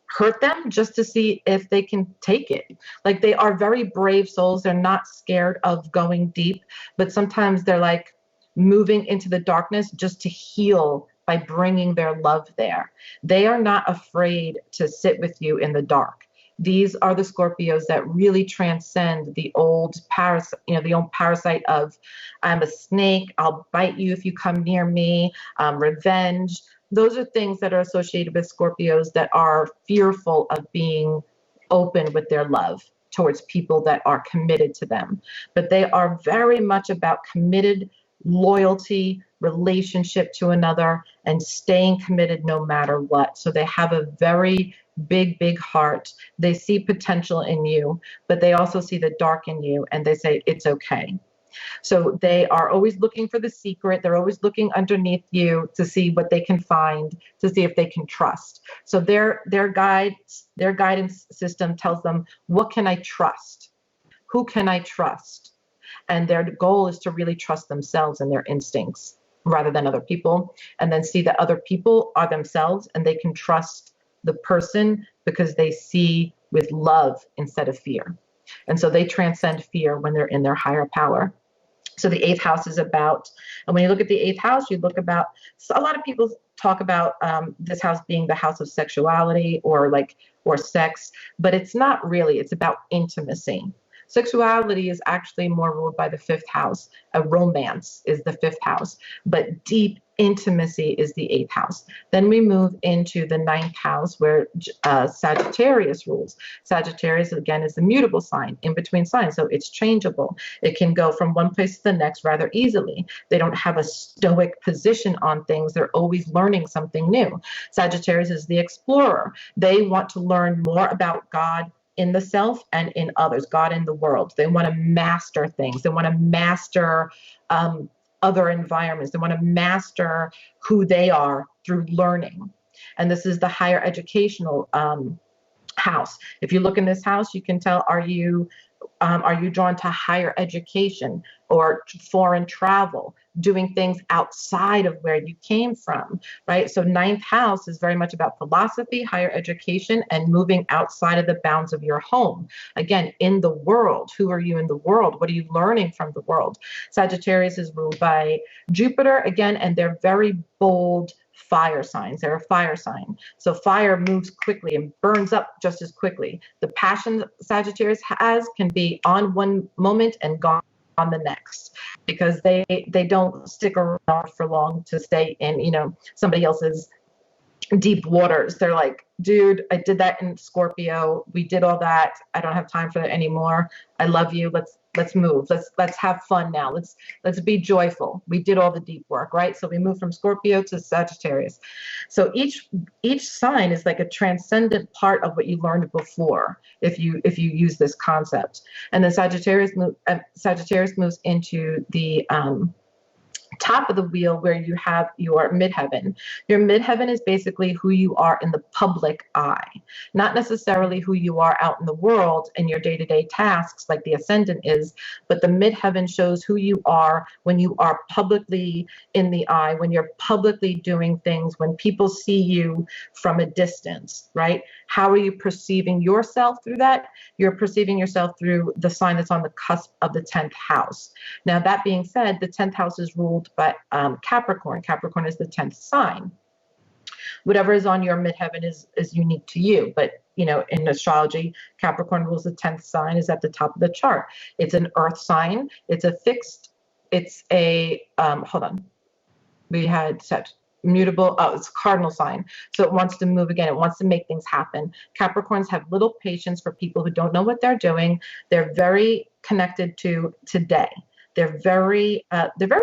hurt them just to see if they can take it. Like, they are very brave souls. They're not scared of going deep, but sometimes they're like moving into the darkness just to heal by bringing their love there. They are not afraid to sit with you in the dark. These are the Scorpios that really transcend the old parasite of, I'm a snake, I'll bite you if you come near me, revenge. Those are things that are associated with Scorpios that are fearful of being open with their love towards people that are committed to them. But they are very much about committed loyalty, relationship to another, and staying committed no matter what. So they have a very big heart. They see potential in you, but they also see the dark in you, and they say it's okay. So they are always looking for the secret. They're always looking underneath you to see what they can find, to see if they can trust. So their guidance system tells them, what can I trust? Who can I trust? And their goal is to really trust themselves and their instincts rather than other people, and then see that other people are themselves and they can trust the person because they see with love instead of fear. And so they transcend fear when they're in their higher power. So the 8th house is about, and when you look at the 8th house, you look about, so a lot of people talk about this house being the house of sexuality or sex, but it's not really. It's about intimacy. Sexuality is actually more ruled by the 5th house. A romance is the 5th house, but deep intimacy is the 8th house. Then we move into the 9th house where Sagittarius rules. Sagittarius, again, is the mutable sign, in between signs, so it's changeable. It can go from one place to the next rather easily. They don't have a stoic position on things. They're always learning something new. Sagittarius is the explorer. They want to learn more about God in the self and in others, God in the world. They want to master things. They want to master other environments. They want to master who they are through learning. And this is the higher educational house. If you look in this house, you can tell, Are you drawn to higher education or foreign travel, doing things outside of where you came from, right? So ninth house is very much about philosophy, higher education, and moving outside of the bounds of your home. Again, in the world, who are you in the world? What are you learning from the world? Sagittarius is ruled by Jupiter, again, and they're very bold fire signs. They're a fire sign. So fire moves quickly and burns up just as quickly. The passion Sagittarius has can be on one moment and gone on the next, because they don't stick around for long to stay in, somebody else's deep waters. They're like, dude, I did that in Scorpio. We did all that. I don't have time for that anymore. I love you. Let's move. Let's have fun now. Let's be joyful. We did all the deep work, right? So we move from Scorpio to Sagittarius. So each sign is like a transcendent part of what you learned before, if you use this concept. And then Sagittarius moves into the top of the wheel, where you have your midheaven. Your midheaven is basically who you are in the public eye, not necessarily who you are out in the world in your day-to-day tasks like the ascendant is, but the midheaven shows who you are when you are publicly in the eye, when you're publicly doing things, when people see you from a distance, right? How are you perceiving yourself through that? You're perceiving yourself through the sign that's on the cusp of the 10th house. Now, that being said, the 10th house is ruled by Capricorn. Capricorn is the 10th sign. Whatever is on your midheaven is unique to you. But, in astrology, Capricorn rules the 10th sign, is at the top of the chart. It's an earth sign. It's we had set mutable. Oh, it's a cardinal sign. So it wants to move again. It wants to make things happen. Capricorns have little patience for people who don't know what they're doing. They're very connected to today. They're very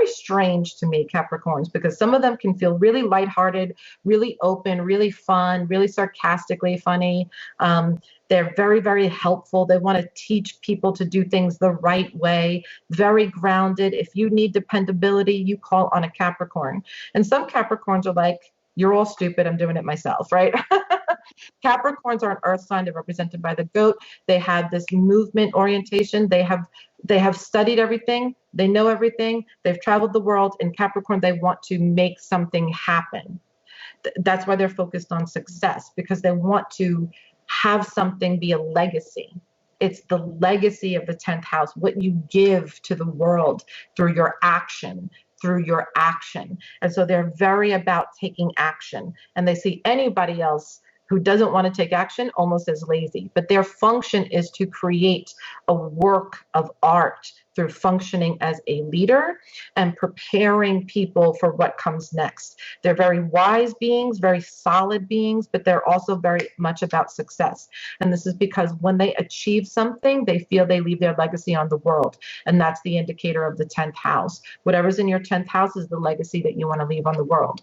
strange to me, Capricorns, because some of them can feel really lighthearted, really open, really fun, really sarcastically funny. They're very, very helpful. They want to teach people to do things the right way, very grounded. If you need dependability, you call on a Capricorn. And some Capricorns are like, you're all stupid, I'm doing it myself, right? Capricorns are an earth sign. They're represented by the goat. They have this movement orientation. They have studied everything. They know everything. They've traveled the world. In Capricorn, they want to make something happen. That's why they're focused on success, because they want to have something be a legacy. It's the legacy of the 10th house, what you give to the world through your action. And so they're very about taking action. And they see anybody else who doesn't want to take action almost as lazy. But their function is to create a work of art through functioning as a leader and preparing people for what comes next. They're very wise beings, very solid beings, but they're also very much about success. And this is because when they achieve something, they feel they leave their legacy on the world. And that's the indicator of the 10th house. Whatever's in your 10th house is the legacy that you want to leave on the world.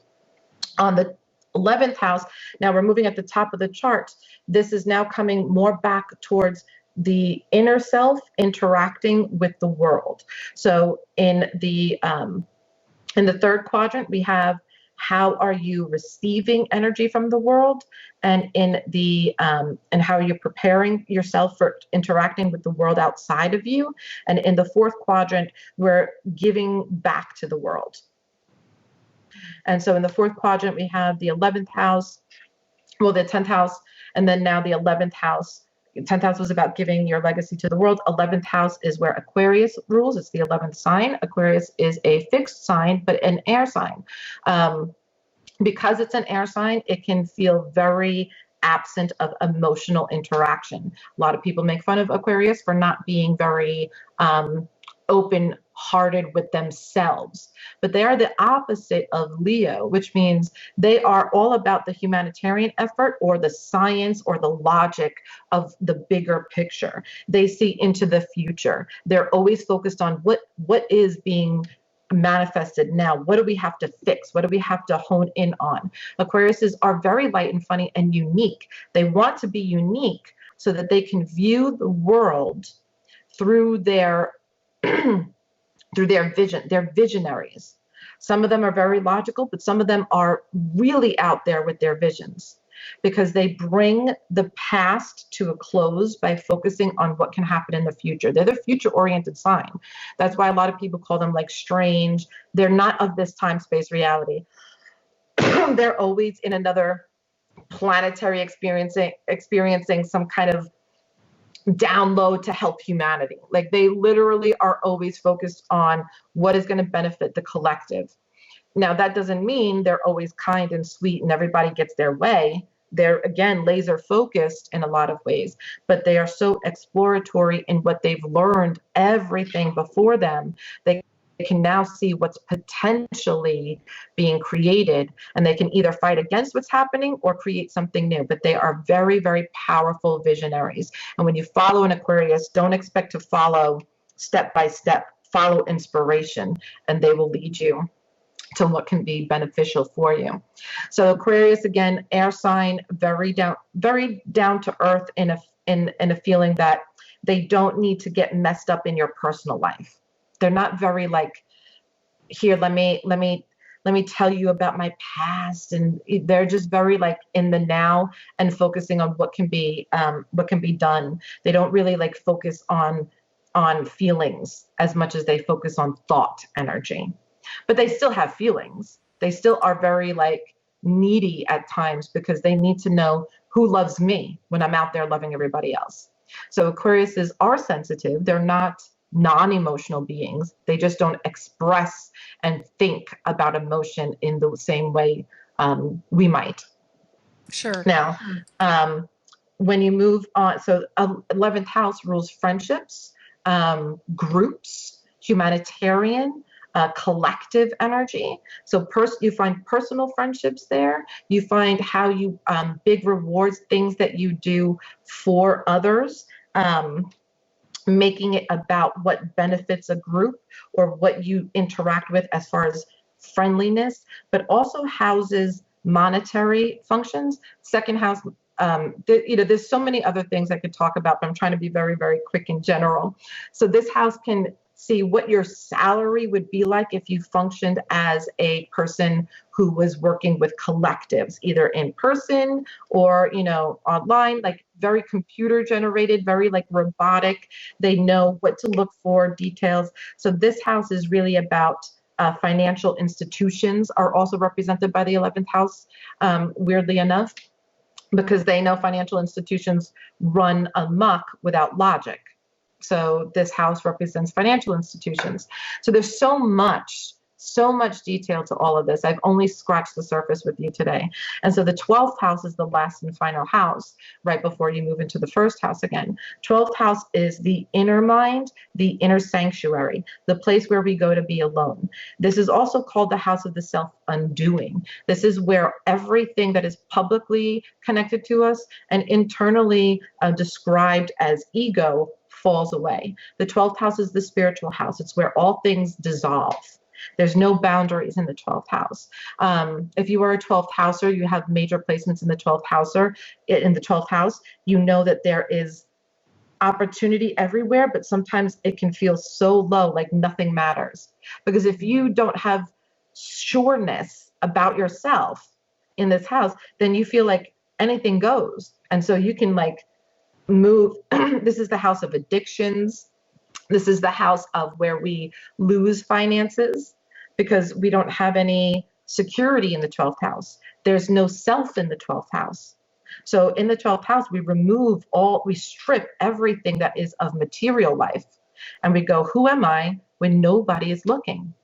On the 11th house, now we're moving at the top of the chart. This is now coming more back towards the inner self interacting with the world. So in the third quadrant, we have how are you receiving energy from the world, and in the and how are you preparing yourself for interacting with the world outside of you. And in the fourth quadrant, we're giving back to the world. And so in the fourth quadrant, we have the 11th house, the 10th house, and then now the 11th house. 10th house was about giving your legacy to the world. 11th house is where Aquarius rules. It's the 11th sign. Aquarius is a fixed sign, but an air sign. Because it's an air sign, it can feel very absent of emotional interaction. A lot of people make fun of Aquarius for not being very open-hearted with themselves, but they are the opposite of Leo, which means they are all about the humanitarian effort or the science or the logic of the bigger picture. They see into the future. They're always focused on what is being manifested now. What do we have to fix? What do we have to hone in on? Aquariuses are very light and funny and unique. They want to be unique so that they can view the world through their vision. They're visionaries. Some of them are very logical, but some of them are really out there with their visions. because they bring the past to a close by focusing on what can happen in the future. They're the future-oriented sign. That's why a lot of people call them like strange. They're not of this time-space reality. They're always in another planetary experiencing some kind of download to help humanity. Like they literally are always focused on what is going to benefit the collective. Now, that doesn't mean they're always kind and sweet and everybody gets their way. They're, again, laser focused in a lot of ways, but they are so exploratory in what they've learned, everything before them. They can now see what's potentially being created, and they can either fight against what's happening or create something new. But they are very, very powerful visionaries. And when you follow an Aquarius, don't expect to follow step by step. Follow inspiration, and they will lead you to what can be beneficial for you. So Aquarius, again, air sign, very down to earth in a feeling that they don't need to get messed up in your personal life. They're not very like, here, let me tell you about my past, and they're just very like in the now and focusing on what can be done. They don't really like focus on feelings as much as they focus on thought energy. But they still have feelings. They still are very like needy at times because they need to know who loves me when I'm out there loving everybody else. So Aquariuses are sensitive. They're not non-emotional beings. They just don't express and think about emotion in the same way we might. Sure. Now, when you move on, so 11th house rules friendships, groups, humanitarian, collective energy. So you find personal friendships there. You find how you big rewards, things that you do for others, making it about what benefits a group or what you interact with as far as friendliness, but also houses monetary functions. Second house, there's so many other things I could talk about, but I'm trying to be very, very quick in general. So this house can see what your salary would be like if you functioned as a person who was working with collectives, either in person or, online, like very computer generated, very like robotic. They know what to look for, details. So this house is really about financial institutions are also represented by the 11th house, weirdly enough, because they know financial institutions run amok without logic. So this house represents financial institutions. So there's so much detail to all of this. I've only scratched the surface with you today. And so the 12th house is the last and final house right before you move into the first house again. 12th house is the inner mind, the inner sanctuary, the place where we go to be alone. This is also called the house of the self-undoing. This is where everything that is publicly connected to us and internally described as ego falls away. The 12th house is the spiritual house. It's where all things dissolve. There's no boundaries in the 12th house. If you are a 12th houser, you have major placements in the 12th house, you know that there is opportunity everywhere, but sometimes it can feel so low, like nothing matters. Because if you don't have sureness about yourself in this house, then you feel like anything goes. And so you can like move. This is the house of addictions. This is the house of where we lose finances because we don't have any security in the 12th house. There's no self in the 12th house. So in the 12th house, we strip everything that is of material life and we go, who am I when nobody is looking?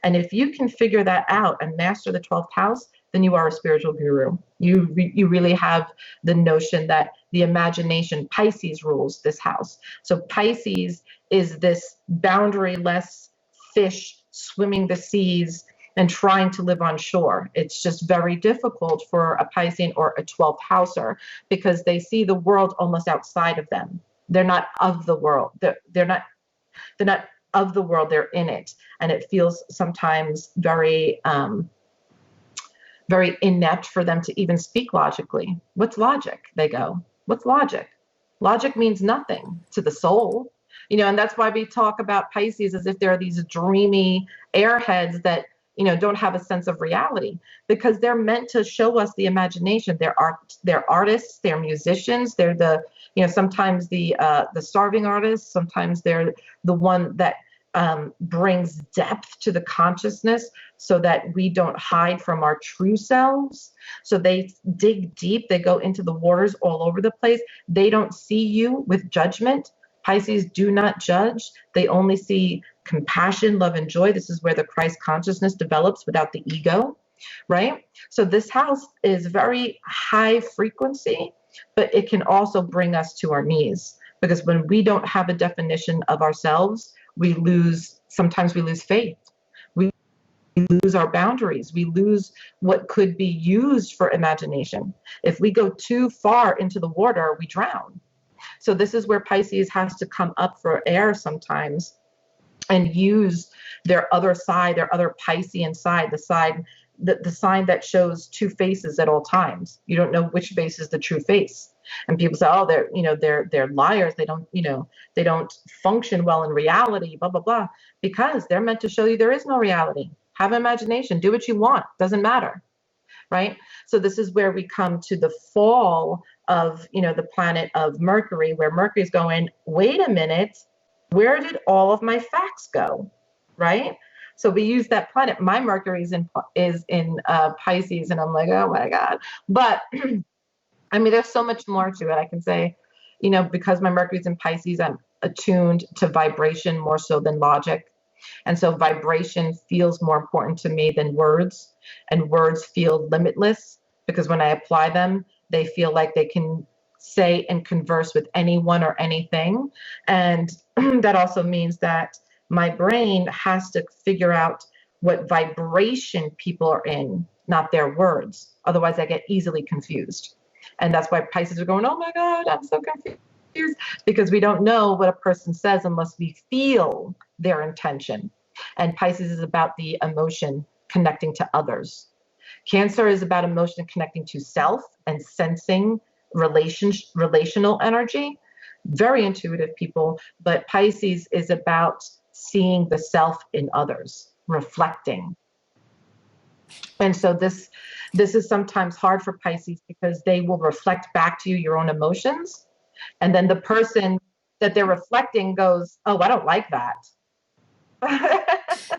And if you can figure that out and master the 12th house, then you are a spiritual guru. You really have the notion that the imagination, Pisces rules this house. So Pisces is this boundaryless fish swimming the seas and trying to live on shore. It's just very difficult for a Piscean or a 12th houser because they see the world almost outside of them. They're not of the world. They're not of the world. They're in it, and it feels sometimes very very inept for them to even speak logically. What's logic? They go, what's logic? Logic means nothing to the soul. And that's why we talk about Pisces as if they're these dreamy airheads that, don't have a sense of reality, because they're meant to show us the imagination. They're artists, they're musicians, they're sometimes the starving artists, sometimes they're the one that brings depth to the consciousness so that we don't hide from our true selves. So they dig deep, they go into the waters all over the place. They don't see you with judgment. Pisces do not judge. They only see compassion, love, and joy. This is where the Christ consciousness develops without the ego, right? So this house is very high frequency, but it can also bring us to our knees, because when we don't have a definition of ourselves, sometimes we lose faith. We lose our boundaries. We lose what could be used for imagination. If we go too far into the water, we drown. So this is where Pisces has to come up for air sometimes and use their other side, their other Piscean side, the sign that shows two faces at all times. You don't know which face is the true face. And people say, oh, they're liars. They don't function well in reality, blah, blah, blah, because they're meant to show you there is no reality. Have imagination, do what you want. Doesn't matter. Right. So this is where we come to the fall of, the planet of Mercury, where Mercury is going, wait a minute, where did all of my facts go? Right. So we use that planet. My Mercury is in Pisces, and I'm like, oh my God. But I mean, there's so much more to it. I can say, because my Mercury's in Pisces, I'm attuned to vibration more so than logic. And so vibration feels more important to me than words. And words feel limitless, because when I apply them, they feel like they can say and converse with anyone or anything. And that also means that my brain has to figure out what vibration people are in, not their words. Otherwise, I get easily confused. And that's why Pisces are going, oh my God, I'm so confused, because we don't know what a person says unless we feel their intention. And Pisces is about the emotion connecting to others. Cancer is about emotion connecting to self and sensing relational energy. Very intuitive people, but Pisces is about seeing the self in others, reflecting. And so this is sometimes hard for Pisces, because they will reflect back to you your own emotions. And then the person that they're reflecting goes, oh, I don't like that.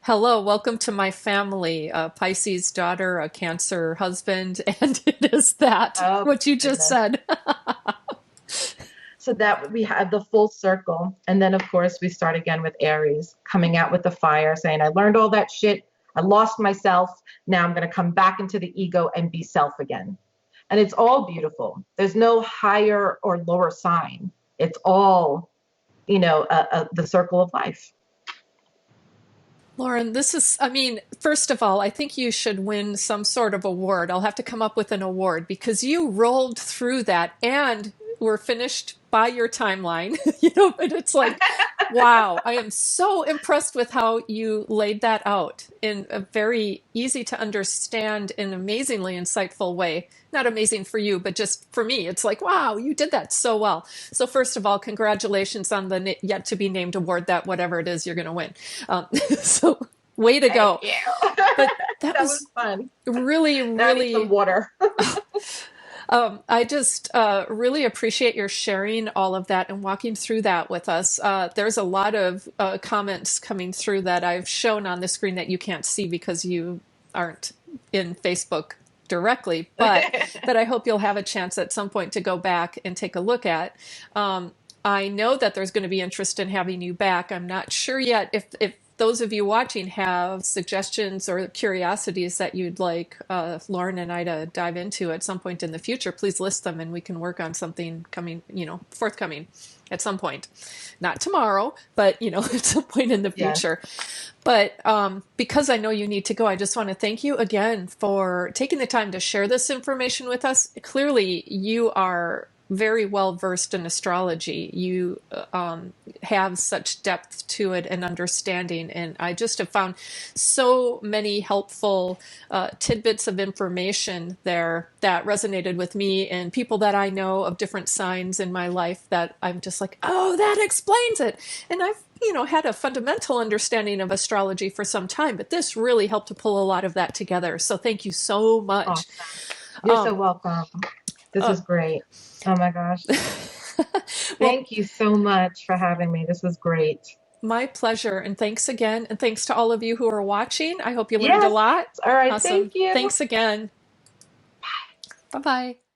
Hello, welcome to my family. A Pisces daughter, a Cancer husband, and it is that, what you just said. So that we have the full circle. And then, of course, we start again with Aries, coming out with the fire, saying, I learned all that shit. I lost myself. Now I'm going to come back into the ego and be self again. And it's all beautiful. There's no higher or lower sign. It's all, the circle of life. Lauren, first of all, I think you should win some sort of award. I'll have to come up with an award, because you rolled through that and were finished by your timeline, but it's like, wow, I am so impressed with how you laid that out in a very easy to understand and amazingly insightful way. Not amazing for you, but just for me, it's like, wow, you did that so well. So first of all, congratulations on the yet to be named award, that whatever it is you're going to win. So way to go. Thank you. But that was fun. Really, now really. I need some water. I just really appreciate your sharing all of that and walking through that with us. There's a lot of comments coming through that I've shown on the screen that you can't see because you aren't in Facebook directly, but I hope you'll have a chance at some point to go back and take a look at. I know that there's going to be interest in having you back. I'm not sure yet if those of you watching have suggestions or curiosities that you'd like Lauren and I to dive into at some point in the future. Please list them and we can work on something forthcoming at some point. Not tomorrow, but at some point in the future. Yes. But because I know you need to go, I just want to thank you again for taking the time to share this information with us. Clearly, you are very well versed in astrology. You have such depth to it and understanding, and I just have found so many helpful tidbits of information there that resonated with me and people that I know of different signs in my life that I'm just like, oh, that explains it. And I've had a fundamental understanding of astrology for some time, but this really helped to pull a lot of that together. So thank you so much. Awesome. You're so welcome. This was great. Oh my gosh. Thank you so much for having me. This was great. My pleasure. And thanks again. And thanks to all of you who are watching. I hope you learned a lot. All right. Awesome. Thank you. Thanks again. Bye-bye.